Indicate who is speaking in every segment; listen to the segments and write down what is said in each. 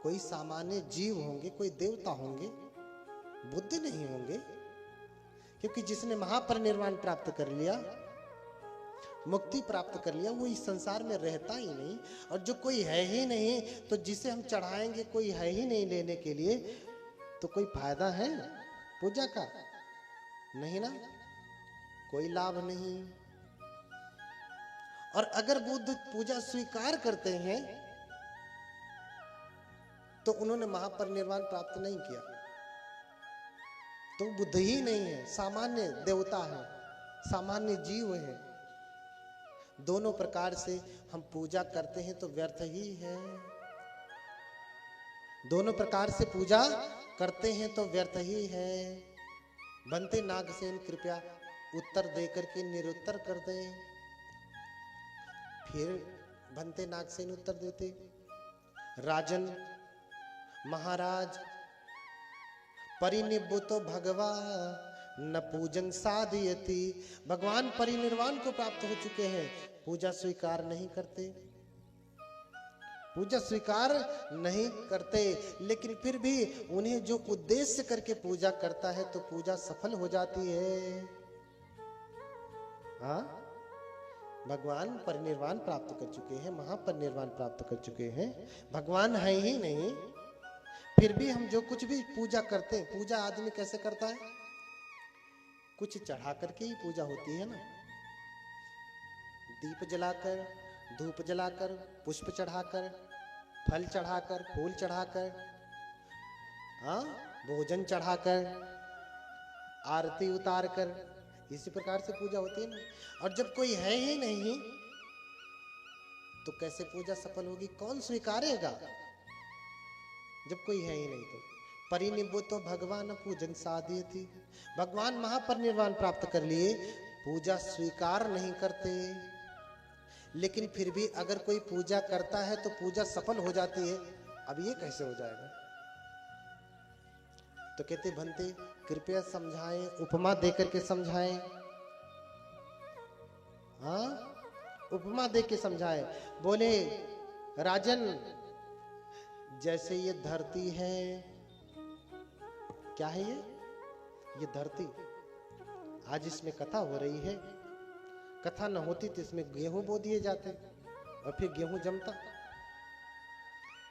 Speaker 1: कोई सामान्य जीव होंगे, कोई देवता होंगे, बुद्ध नहीं होंगे। क्योंकि जिसने महापरिनिर्वाण प्राप्त कर लिया, मुक्ति प्राप्त कर लिया, वो इस संसार में रहता ही नहीं। और जो कोई है ही नहीं, तो जिसे हम चढ़ाएंगे कोई है ही नहीं लेने के लिए, तो कोई फायदा है पूजा का? नहीं ना, कोई लाभ नहीं। और अगर बुद्ध पूजा स्वीकार करते हैं तो उन्होंने महापरिनिर्वाण प्राप्त नहीं किया, तो बुद्ध ही नहीं है, सामान्य देवता है, सामान्य जीव है। दोनों प्रकार से हम पूजा करते हैं तो व्यर्थ ही है। दोनों प्रकार से पूजा करते हैं तो व्यर्थ ही है। बनते नागसेन कृपया उत्तर देकर के निरुत्तर कर दें। फिर बनते नागसेन उत्तर देते, राजन महाराज परिनिब्बुतो भगवा न पूजन साधयति। भगवान परिनिर्वाण को प्राप्त हो चुके हैं, पूजा स्वीकार नहीं करते, पूजा स्वीकार नहीं करते। लेकिन फिर भी उन्हें जो उद्देश्य करके पूजा करता है तो पूजा सफल हो जाती है। हाँ, भगवान परिनिर्वाण प्राप्त कर चुके हैं, महापरिनिर्वाण प्राप्त कर चुके हैं, भगवान है ही नहीं। फिर भी हम जो कुछ भी पूजा करते हैं, पूजा आदमी कैसे करता है? कुछ चढ़ा करके ही पूजा होती है ना। दीप जलाकर, धूप जलाकर, पुष्प चढ़ाकर, फल चढ़ाकर, फूल चढ़ाकर, हाँ, भोजन चढ़ाकर, आरती उतारकर, इसी प्रकार से पूजा होती है ना। और जब कोई है ही नहीं तो कैसे पूजा सफल होगी? कौन स्वीकारेगा जब कोई है ही नहीं? तो परिनिब्बुतो भगवान पूजन साधयति। भगवान महापरिनिर्वाण प्राप्त कर लिए, पूजा स्वीकार नहीं करते। लेकिन फिर भी अगर कोई पूजा करता है तो पूजा सफल हो जाती है। अब ये कैसे हो जाएगा? तो कहते भंते कृपया समझाएं, उपमा देकर के समझाएं। हाँ, उपमा दे के समझाएं। बोले राजन, जैसे ये धरती है, क्या है ये धरती। आज इसमें कथा हो रही है, कथा न होती तो इसमें गेहूं बो दिए जाते और फिर गेहूं जमता।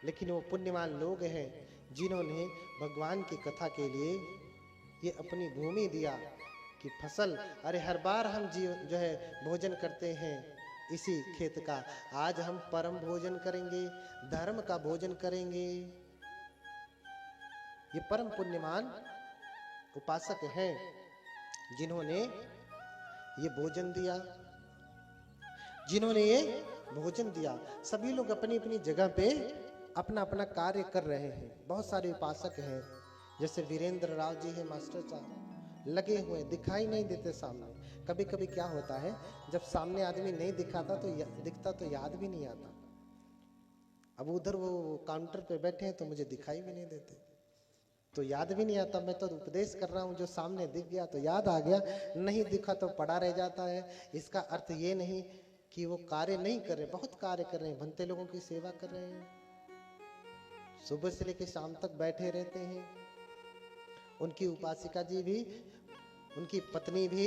Speaker 1: लेकिन वो पुण्यवान लोग हैं जिन्होंने भगवान की कथा के लिए ये अपनी भूमि दिया कि फसल, अरे हर बार हम जो है भोजन करते हैं इसी खेत का, आज हम परम भोजन करेंगे, धर्म का भोजन करेंगे। ये परम पुण्यवान उपासक हैं जिन्होंने ये भोजन दिया, जिन्होंने ये भोजन दिया। सभी लोग अपनी अपनी जगह पे अपना अपना कार्य कर रहे हैं। बहुत सारे उपासक हैं, जैसे वीरेंद्र राव जी है, मास्टर साहब लगे हुए, दिखाई नहीं देते सामने। कभी कभी क्या होता है, जब सामने आदमी नहीं दिखाता तो दिखता तो याद भी नहीं आता। अब उधर वो काउंटर पे बैठे हैं तो मुझे दिखाई भी नहीं देते, तो याद भी नहीं आता। मैं तो उपदेश कर रहा हूँ, जो सामने दिख गया तो याद आ गया, नहीं दिखा तो पड़ा रह जाता है। इसका अर्थ ये नहीं कि वो कार्य नहीं कर रहे, बहुत कार्य कर रहे हैं, भंते लोगों की सेवा कर रहे हैं, सुबह से लेकर शाम तक बैठे रहते हैं। उनकी उपासिका जी भी, उनकी पत्नी भी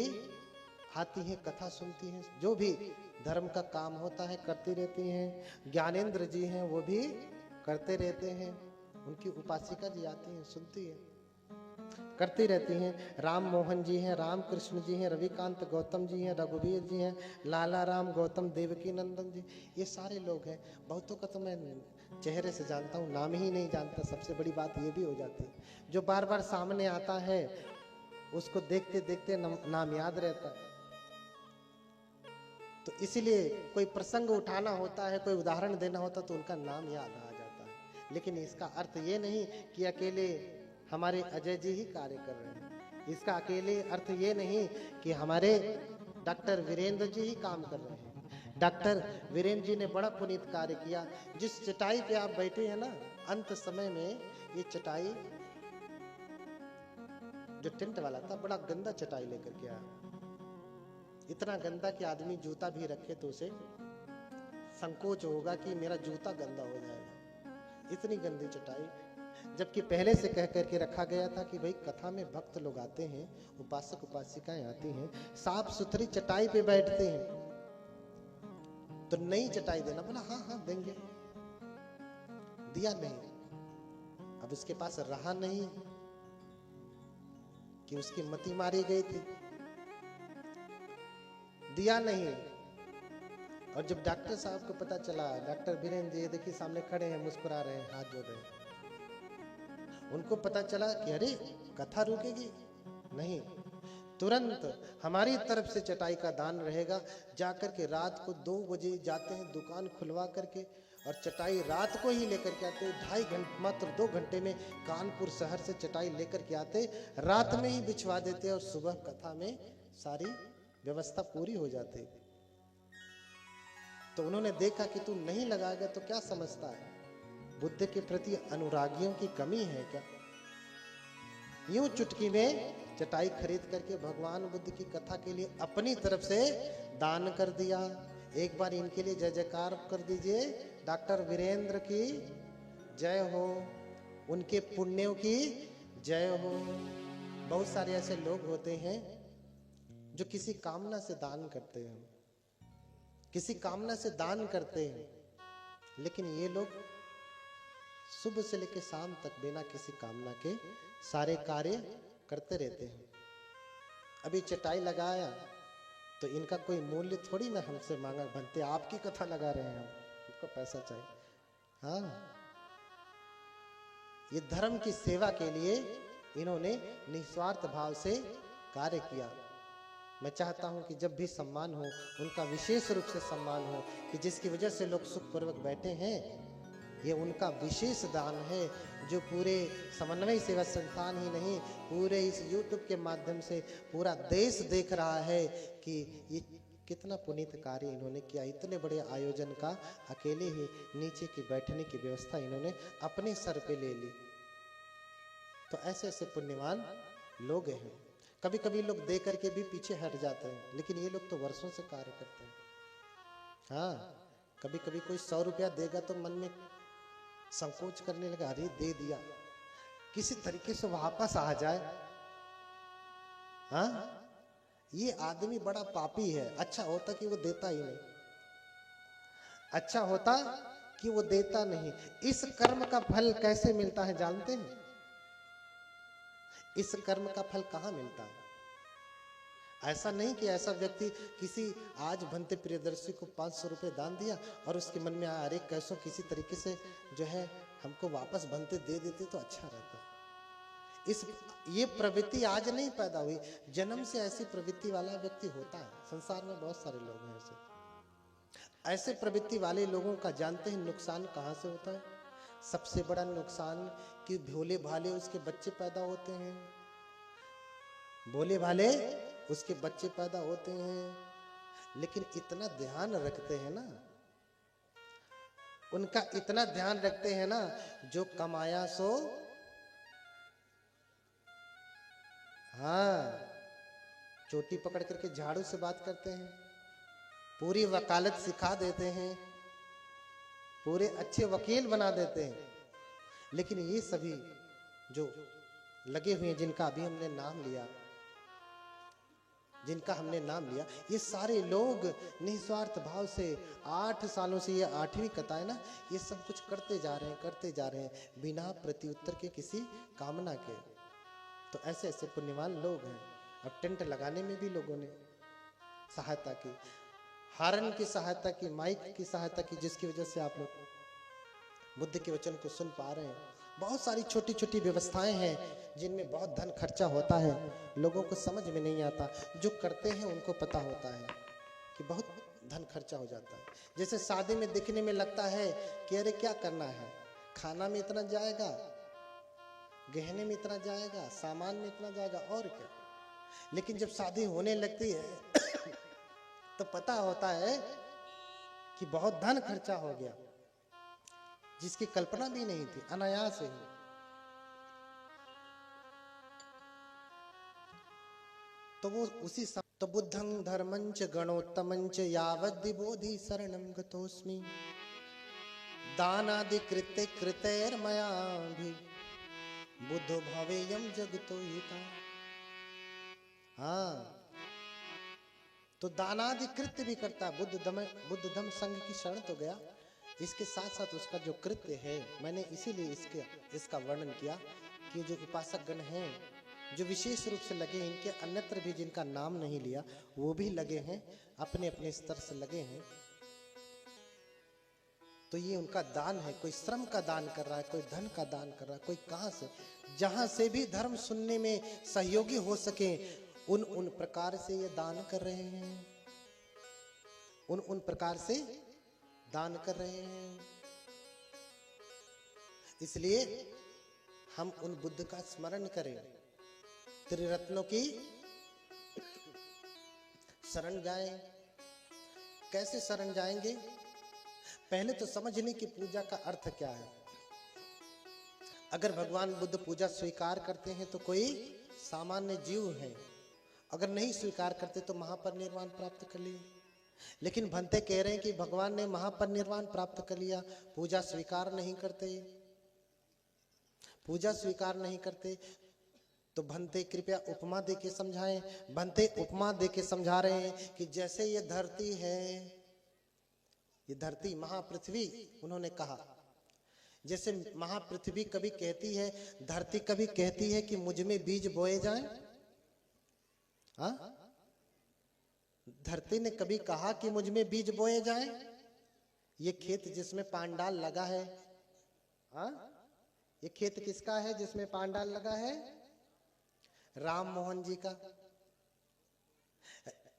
Speaker 1: आती है, कथा सुनती हैं, जो भी धर्म का काम होता है करती रहती हैं। ज्ञानेंद्र जी हैं, वो भी करते रहते हैं। उनकी उपासिका जी आती हैं, सुनती है, करती रहती हैं। राम मोहन जी हैं, राम कृष्ण जी हैं, रविकांत गौतम जी हैं, रघुवीर जी हैं, लाला राम गौतम देवकी नंदन जी, ये सारे लोग हैं। बहुतों का तो मैं चेहरे से जानता हूँ, नाम ही नहीं जानता। सबसे बड़ी बात ये भी हो जाती है, जो बार बार सामने आता है उसको देखते देखते नाम याद रहता है। तो इसीलिए कोई प्रसंग उठाना होता है, कोई उदाहरण देना होता है तो उनका नाम याद आ जाता है। लेकिन इसका अर्थ ये नहीं कि अकेले हमारे अजय जी ही कार्य कर रहे हैं। इसका अकेले अर्थ ये नहीं कि हमारे डॉक्टर वीरेंद्र जी ही काम कर रहे हैं। डॉक्टर वीरेंद्र जी ने बड़ा पुनीत कार्य किया। जिस चटाई पे आप बैठे हैं ना, अंत समय में ये चटाई जो टेंट वाला था, बड़ा गंदा चटाई लेकर के आया। इतना गंदा कि आदमी जूता भी रखे तो उसे संकोच होगा कि मेरा जूता गंदा हो जाएगा। इतनी गंदी चटाई, जबकि पहले से कह करके रखा गया था कि भाई कथा में भक्त लोग आते हैं, उपासक उपासिकाएं आती हैं, साफ सुथरी चटाई पे बैठते हैं, तो नई चटाई देना। बोला हाँ हाँ देंगे। दिया नहीं। अब उसके पास रहा नहीं कि उसकी मति मारी गई थी, दिया नहीं। और जब डॉक्टर साहब को पता चला, डॉक्टर वीरेंद्र जी देखिए सामने खड़े हैं, मुस्कुरा रहे हैं, हाथ जोड़ रहे हैं, उनको पता चला कि अरे कथा रुकेगी नहीं, तुरंत हमारी तरफ से चटाई का दान रहेगा। जाकर के रात को 2 बजे जाते हैं दुकान खुलवा करके, और चटाई रात को ही लेकर के आते, 2.5 घंटे, मात्र 2 घंटे में कानपुर शहर से चटाई लेकर के आते, रात में ही बिछवा देते और सुबह कथा में सारी व्यवस्था पूरी हो जाती। तो उन्होंने देखा कि तू नहीं लगाएगा तो क्या समझता है, बुद्ध के प्रति अनुरागियों की कमी है क्या? यूं चुटकी में चटाई खरीद करके भगवान बुद्ध की कथा के लिए अपनी तरफ से दान कर दिया। एक बार इनके लिए जय जयकार कर दीजिए, डॉक्टर वीरेंद्र की जय हो, उनके पुण्यों की जय हो। बहुत सारे ऐसे लोग होते हैं जो किसी कामना से दान करते हैं, किसी कामना से दान करते हैं, लेकिन ये लोग सुबह से लेकर शाम तक बिना किसी कामना के सारे कार्य करते रहते हैं। अभी चटाई लगाया तो इनका कोई मूल्य थोड़ी ना हमसे मांगा, बनते आपकी कथा लगा रहे हैं हम, इनको पैसा चाहिए। हाँ, ये धर्म की सेवा के लिए इन्होंने निस्वार्थ भाव से कार्य किया। मैं चाहता हूं कि जब भी सम्मान हो, उनका विशेष रूप से सम्मान हो, कि जिसकी वजह से लोग सुखपूर्वक बैठे हैं, ये उनका विशेष दान है, जो पूरे समन्वय सेवा संस्थान ही नहीं, पूरे इस YouTube के माध्यम से पूरा देश देख रहा है कि ये कितना पुनीत कार्य इन्होंने किया। इतने बड़े आयोजन का अकेले ही नीचे की बैठने की व्यवस्था इन्होंने अपने सर पे ले ली। तो ऐसे ऐसे पुण्यवान लोग हैं। कभी कभी लोग दे करके भी पीछे हट जाते हैं, लेकिन ये लोग तो वर्षों से कार्य करते हैं। हाँ, कभी कभी कोई 100 रुपया देगा तो मन में संकोच करने लगा, अरे दे दिया, किसी तरीके से वापस आ जाए। हाँ, ये आदमी बड़ा पापी है। अच्छा होता कि वो देता ही नहीं, अच्छा होता कि वो देता नहीं। इस कर्म का फल कैसे मिलता है जानते हैं? इस कर्म का फल कहां मिलता है? ऐसा नहीं कि ऐसा व्यक्ति किसी आज बनते प्रियदर्शी को 500 रुपए दान दिया और उसके मन में आया, अरे कैसो किसी तरीके से जो है हमको वापस बनते दे देते तो अच्छा रहता। ये प्रवृत्ति आज नहीं पैदा हुई, जन्म से ऐसी प्रवृत्ति वाला व्यक्ति होता है। संसार में बहुत सारे लोग हैं ऐसे प्रवृत्ति वाले लोगों का जानते हैं नुकसान कहां से होता है? सबसे बड़ा नुकसान कि भोले भाले उसके बच्चे पैदा होते हैं, भोले भाले उसके बच्चे पैदा होते हैं, लेकिन इतना ध्यान रखते हैं ना, उनका इतना ध्यान रखते हैं ना, जो कमाया सो हाँ, चोटी पकड़ करके झाड़ू से बात करते हैं, पूरी वकालत सिखा देते हैं, पूरे अच्छे वकील बना देते हैं। लेकिन ये सभी जो लगे हुए हैं, जिनका अभी हमने नाम लिया, जिनका हमने नाम लिया, ये सारे लोग निस्वार्थ भाव से 8 सालों से, ये 8वीं कथा है ना, ये सब कुछ करते जा रहे हैं बिना प्रत्युत्तर के, किसी कामना के। तो ऐसे ऐसे पुण्यवान लोग हैं। अब टेंट लगाने में भी लोगों ने सहायता की, हारन की सहायता की, माइक की सहायता की, जिसकी वजह से आप लोग बुद्ध के वचन को सुन पा रहे हैं। बहुत सारी छोटी छोटी व्यवस्थाएं हैं जिनमें बहुत धन खर्चा होता है, लोगों को समझ में नहीं आता। जो करते हैं उनको पता होता है कि बहुत धन खर्चा हो जाता है। जैसे शादी में दिखने में लगता है कि अरे क्या करना है, खाना में इतना जाएगा, गहने में इतना जाएगा, सामान में इतना जाएगा, और क्या। लेकिन जब शादी होने लगती है तो पता होता है कि बहुत धन खर्चा हो गया, जिसकी कल्पना भी नहीं थी, अनायास ही। तो वो उसी तो बुद्धं धर्मंच गणोत्तमंच यावद् बोधि शरणं गतोस्मि। दानादि कृत्य कृतैर्मया भी बुद्धो भवेयम जगतो हिता। हाँ, तो दानादि कृत्य भी करता, बुद्ध धम्म संघ की शरण तो गया, इसके साथ साथ उसका जो कृत्य है, मैंने इसीलिए इसका वर्णन किया कि जो उपासक गण हैं, जो विशेष रूप से लगे, इनके अन्यत्र भी जिनका नाम नहीं लिया, वो भी लगे हैं, अपने अपने स्तर से लगे हैं। तो ये उनका दान है। कोई श्रम का दान कर रहा है, कोई धन का दान कर रहा है, कोई कहां से, जहां से भी धर्म सुनने में सहयोगी हो सके, उन प्रकार से ये दान कर रहे हैं, उन प्रकार से दान कर रहे हैं। इसलिए हम उन बुद्ध का स्मरण करें, त्रिरत्नों की शरण जाएं। कैसे शरण जाएंगे? पहले तो समझ लें कि पूजा का अर्थ क्या है। अगर भगवान बुद्ध पूजा स्वीकार करते हैं तो कोई सामान्य जीव है, अगर नहीं स्वीकार करते तो महापरिनिर्वाण प्राप्त कर लिए। लेकिन भंते कह रहे हैं कि भगवान ने महापरिनिर्वाण प्राप्त कर लिया, पूजा स्वीकार नहीं करते, पूजा स्वीकार नहीं करते। तो भंते कृपया उपमा दे के समझाएं। भंते उपमा दे के समझा रहे हैं कि जैसे ये धरती है, ये धरती महापृथ्वी, उन्होंने कहा जैसे महापृथ्वी कभी कहती है, धरती कभी कहती है कि मुझ में बीज बोए जाएं। हाँ, धरती ने कभी कहा कि मुझ में बीज बोए जाएं? ये खेत जिसमें पांडाल लगा है, हाँ, ये खेत किसका है जिसमें पांडाल लगा है? राम मोहन जी का।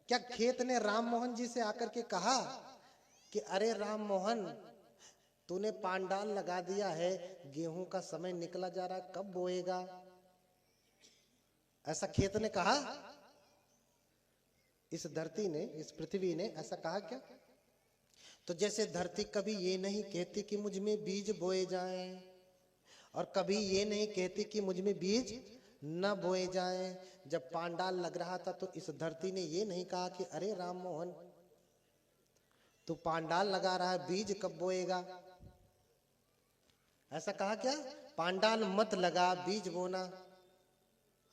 Speaker 1: क्या खेत ने राम मोहन जी से आकर के कहा कि अरे राम मोहन, तूने पांडाल लगा दिया है, गेहूं का समय निकला जा रहा, कब बोएगा? ऐसा खेत ने कहा? इस धरती ने, इस पृथ्वी ने ऐसा कहा क्या? तो जैसे धरती कभी ये नहीं कहती कि मुझ में बीज बोए जाएं, और कभी ये नहीं कहती कि मुझ में बीज न बोए जाएं। जब पांडाल लग रहा था तो इस धरती ने ये नहीं कहा कि अरे राम मोहन, तू पांडाल लगा रहा है, बीज कब बोएगा? ऐसा कहा क्या? पांडाल मत लगा, बीज बोना।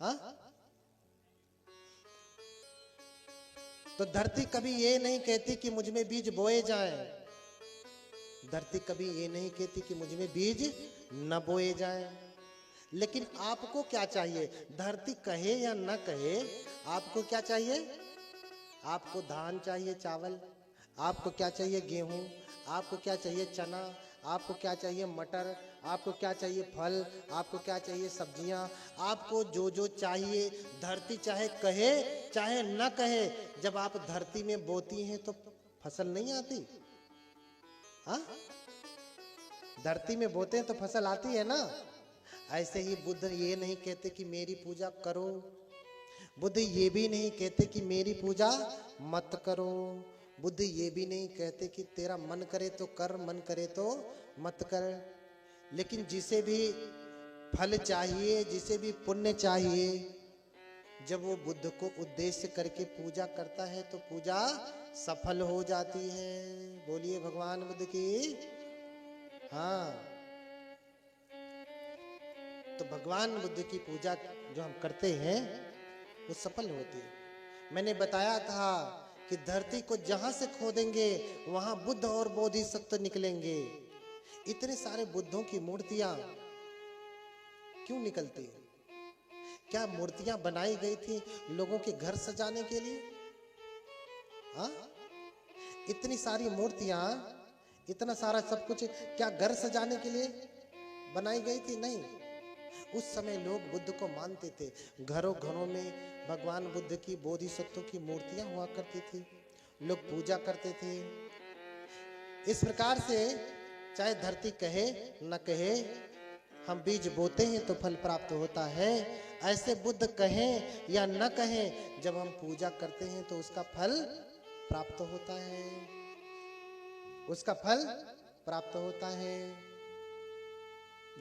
Speaker 1: हाँ, तो धरती कभी ये नहीं कहती कि मुझ में बीज बोए जाएं, धरती कभी ये नहीं कहती कि मुझ में बीज न बोए जाएं। लेकिन आपको क्या चाहिए? धरती कहे या न कहे, आपको क्या चाहिए? आपको धान चाहिए, चावल, आपको क्या चाहिए? गेहूं, आपको क्या चाहिए? चना, आपको क्या चाहिए? मटर, आपको क्या चाहिए? फल, आपको क्या चाहिए? सब्जियां, आपको जो जो चाहिए धरती चाहे कहे चाहे न कहे, जब आप धरती में बोती हैं तो फसल नहीं आती? हाँ, धरती में बोते हैं तो फसल आती है ना। ऐसे ही बुद्ध ये नहीं कहते कि मेरी पूजा करो, बुद्ध ये भी नहीं कहते कि मेरी पूजा मत करो, बुद्ध ये भी नहीं कहते कि तेरा मन करे तो कर, मन करे तो मत कर। लेकिन जिसे भी फल चाहिए, जिसे भी पुण्य चाहिए, जब वो बुद्ध को उद्देश्य करके पूजा करता है तो पूजा सफल हो जाती है। बोलिए भगवान बुद्ध की। हाँ, तो भगवान बुद्ध की पूजा जो हम करते हैं वो सफल होती है। मैंने बताया था कि धरती को जहां से खोदेंगे वहां बुद्ध और बोधिसत्व निकलेंगे। इतने सारे बुद्धों की मूर्तियां क्यों निकलती हैं? क्या मूर्तियां बनाई गई थी लोगों के घर सजाने के लिए? हाँ, इतनी सारी मूर्तियां, इतना सारा सब कुछ क्या घर सजाने के लिए बनाई गई थी? नहीं। उस समय लोग बुद्ध को मानते थे, घरों घरों में भगवान बुद्ध की, बोधिसत्व की मूर्तियां हुआ करती थी, लोग पूजा करते थे। इस प्रकार से चाहे धरती कहे न कहे, हम बीज बोते हैं तो फल प्राप्त होता है। ऐसे बुद्ध कहें या न कहें, जब हम पूजा करते हैं तो उसका फल प्राप्त होता है, उसका फल प्राप्त होता है।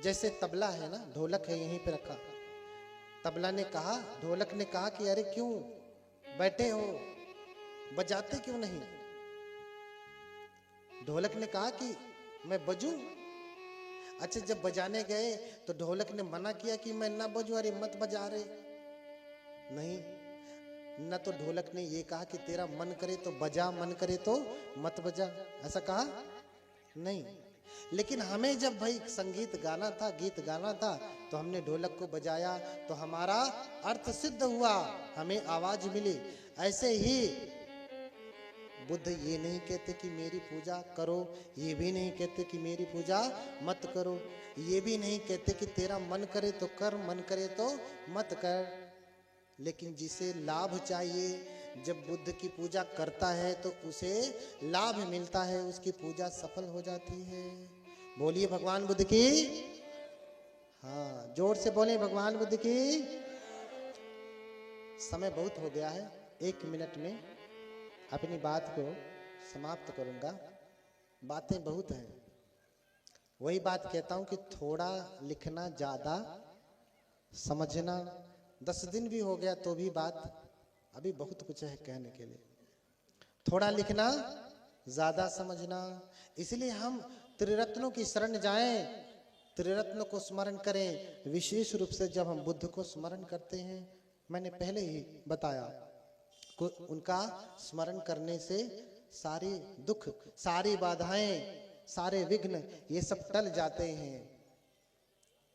Speaker 1: जैसे तबला है ना, ढोलक है यहीं पे रखा, तबला ने कहा, ढोलक ने कहा कि अरे क्यों बैठे हो, बजाते क्यों नहीं? ढोलक ने कहा कि मैं बजूं? अच्छा, जब बजाने गए तो ढोलक ने मना किया कि मैं ना बजूं, अरे मत बजा रे। नहीं, न तो ढोलक ने ये कहा कि तेरा मन करे तो बजा, मन करे तो मत बजा, ऐसा कहा नहीं। लेकिन हमें जब भाई संगीत गाना था, गीत गाना था, तो हमने ढोलक को बजाया तो हमारा अर्थ सिद्ध हुआ, हमें आवाज मिली। ऐसे ही बुद्ध ये नहीं कहते कि मेरी पूजा करो, ये भी नहीं कहते कि मेरी पूजा मत करो, ये भी नहीं कहते कि तेरा मन करे तो कर, मन करे तो मत कर। लेकिन जिसे लाभ चाहिए, जब बुद्ध की पूजा करता है तो उसे लाभ मिलता है, उसकी पूजा सफल हो जाती है। बोलिए भगवान बुद्ध की। हाँ, जोर से बोले भगवान बुद्ध की। समय बहुत हो गया है, 1 मिनट में अपनी बात को समाप्त करूंगा। बातें बहुत हैं, वही बात कहता हूं कि थोड़ा लिखना, ज्यादा समझना। 10 दिन भी हो गया तो भी बात अभी बहुत कुछ है कहने के लिए। थोड़ा लिखना, ज्यादा समझना। इसलिए हम त्रिरत्नों की शरण जाएं, त्रिरत्न को स्मरण करें। विशेष रूप से जब हम बुद्ध को स्मरण करते हैं, मैंने पहले ही बताया, उनका स्मरण करने से सारी दुख, सारी बाधाएं, सारे विघ्न, ये सब टल जाते हैं,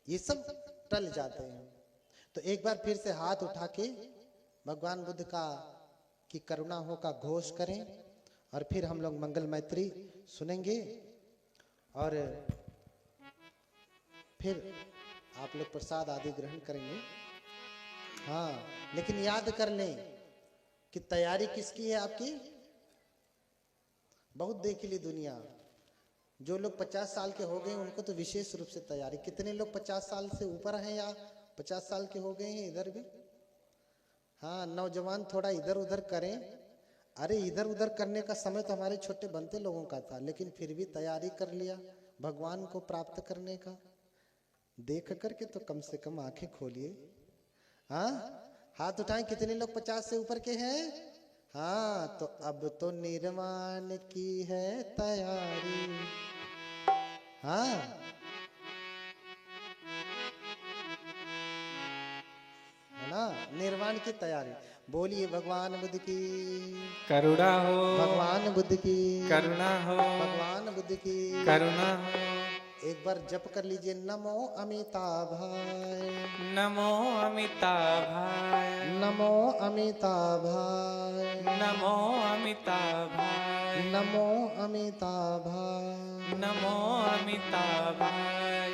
Speaker 1: ये सब टल जाते हैं। तो एक बार फिर से हाथ उठा के भगवान बुद्ध का की करुणा हो का घोष करें, और फिर हम लोग मंगल मैत्री सुनेंगे, और फिर आप लोग प्रसाद आदि ग्रहण करेंगे। हाँ, लेकिन याद कर लें कि तैयारी किसकी है आपकी? बहुत देख ली दुनिया, जो लोग 50 साल के हो गए उनको तो विशेष रूप से तैयारी। कितने लोग 50 साल से ऊपर हैं या 50 साल के हो गए हैं इधर भी? हाँ, नौजवान थोड़ा इधर उधर करें। अरे इधर उधर करने का समय तो हमारे छोटे बनते लोगों का था, लेकिन फिर भी तैयारी कर लिया भगवान को प्राप्त करने का। देख करके तो कम से कम आंखें खोलिए। हाँ, हाथ उठाएं कितने लोग 50 से ऊपर के हैं? हाँ, तो अब तो निर्वाण की है तैयारी। हाँ, है ना, निर्वाण की तैयारी। बोलिए भगवान बुद्ध की
Speaker 2: करुणा हो,
Speaker 1: भगवान बुद्ध की
Speaker 2: करुणा हो,
Speaker 1: भगवान बुद्ध की
Speaker 2: करुणा हो।
Speaker 1: एक बार जप कर लीजिए, नमो अमिताभाय,
Speaker 2: नमो अमिताभाय,
Speaker 1: नमो अमिताभाय,
Speaker 2: नमो अमिताभाय,
Speaker 1: नमो अमिताभाय,
Speaker 2: नमो अमिताभाय।